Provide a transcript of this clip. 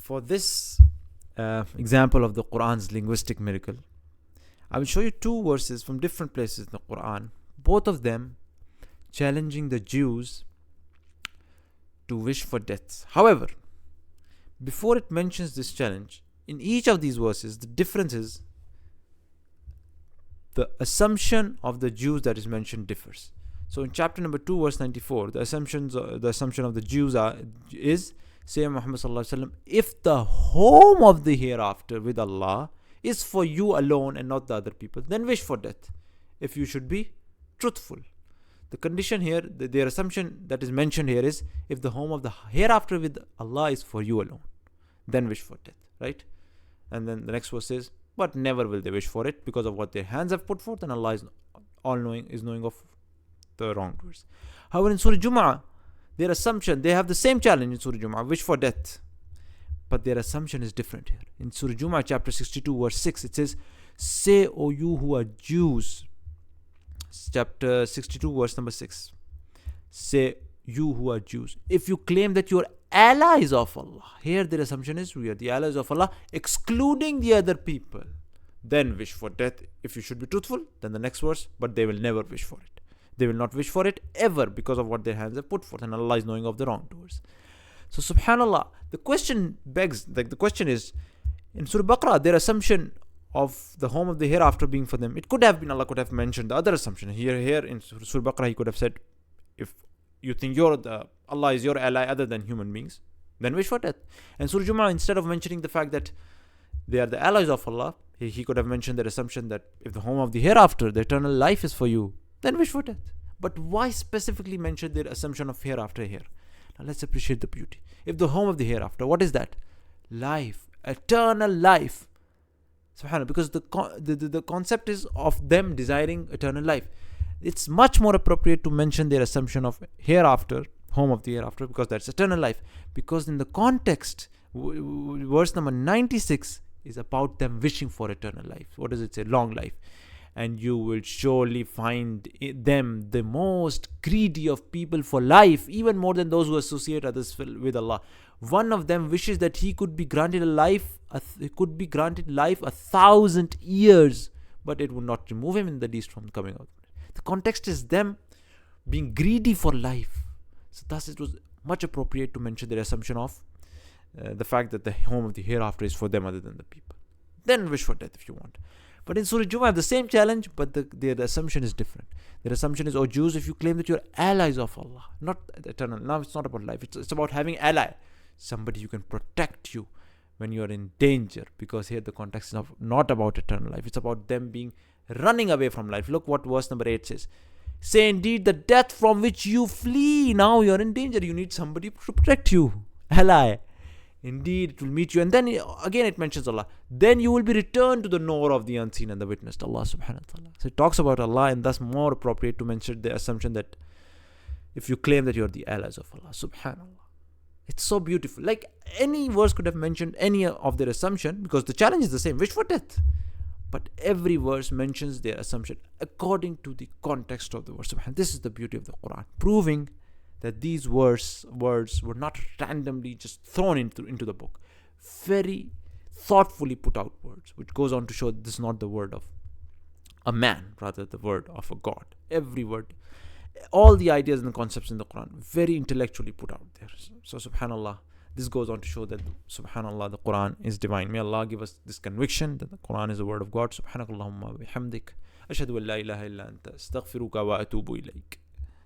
For this example of the Qur'an's linguistic miracle, I will show you two verses from different places in the Qur'an, both of them challenging the Jews to wish for death. However, before it mentions this challenge, in each of these verses, the difference is the assumption of the Jews that is mentioned differs. So in chapter number 2, verse 94, the assumption of the Jews is, say Muhammad sallallahu alaihi wasallam, if the home of the hereafter with Allah is for you alone and not the other people, then wish for death, if you should be truthful. The condition here, their assumption that is mentioned here is, if the home of the hereafter with Allah is for you alone, then wish for death, right? And then the next verse says, but never will they wish for it because of what their hands have put forth, and Allah is all-knowing, is knowing of the wrongdoers. However, in Surah Jumu, their assumption, they have the same challenge in Surah Jumu, wish for death. But their assumption is different here. In Surah Jumu, chapter 62, verse 6, it says, say, O you who are Jews. Chapter 62, verse number 6. Say, you who are Jews, if you claim that you are allies of Allah. Here their assumption is, we are the allies of Allah, excluding the other people. Then wish for death if you should be truthful. Then the next verse, but they will never wish for it. They will not wish for it ever because of what their hands have put forth, and Allah is knowing of the wrongdoers. So subhanallah, the question begs, the question is, in Surah Baqarah, their assumption of the home of the hereafter being for them, it could have been, Allah could have mentioned the other assumption. Here in Surah Baqarah, He could have said, if you think Allah is your ally other than human beings, then wish for death. And Surah Jumu, instead of mentioning the fact that they are the allies of Allah, he could have mentioned that assumption that if the home of the hereafter, the eternal life is for you, then wish for death. But why specifically mention their assumption of hereafter here? Now let's appreciate the beauty. If the home of the hereafter, what is that? Life, eternal life. Subhanallah, because the concept is of them desiring eternal life. It's much more appropriate to mention their assumption of hereafter, home of the hereafter, because that's eternal life. Because in the context, verse number 96 is about them wishing for eternal life. What does it say? Long life. And you will surely find them the most greedy of people for life, even more than those who associate others with Allah. One of them wishes that he could be granted life 1,000 years, but it would not remove him in the least from coming out. The context is them being greedy for life. So thus it was much appropriate to mention their assumption of the fact that the home of the hereafter is for them other than the people. Then wish for death if you want. But in Surah Jumu, the same challenge, but their assumption is different. Their assumption is, O Jews, if you claim that you are allies of Allah, not eternal. Now it's not about life. It's about having ally, somebody who can protect you when you are in danger. Because here the context is not about eternal life. It's about them running away from life. Look what verse number 8 says. Say indeed the death from which you flee, now you are in danger. You need somebody to protect you. Ally. Indeed, it will meet you. And then again it mentions Allah. Then you will be returned to the knower of the unseen and the witnessed, Allah subhanahu wa ta'ala. So it talks about Allah, and thus more appropriate to mention the assumption that if you claim that you are the allies of Allah, subhanallah. It's so beautiful. Like any verse could have mentioned any of their assumption, because the challenge is the same, wish for death. But every verse mentions their assumption according to the context of the verse. Subhanallah. This is the beauty of the Qur'an, proving that these words were not randomly just thrown into the book. Very thoughtfully put out words, which goes on to show that this is not the word of a man, rather the word of a God. Every word, all the ideas and the concepts in the Quran, very intellectually put out there. So subhanallah, this goes on to show that subhanallah, the Quran is divine. May Allah give us this conviction that the Quran is the word of God. Subhanakallahumma bihamdik. Ashhadu an la ilaha illa anta astaghfiruka wa atubu ilayk.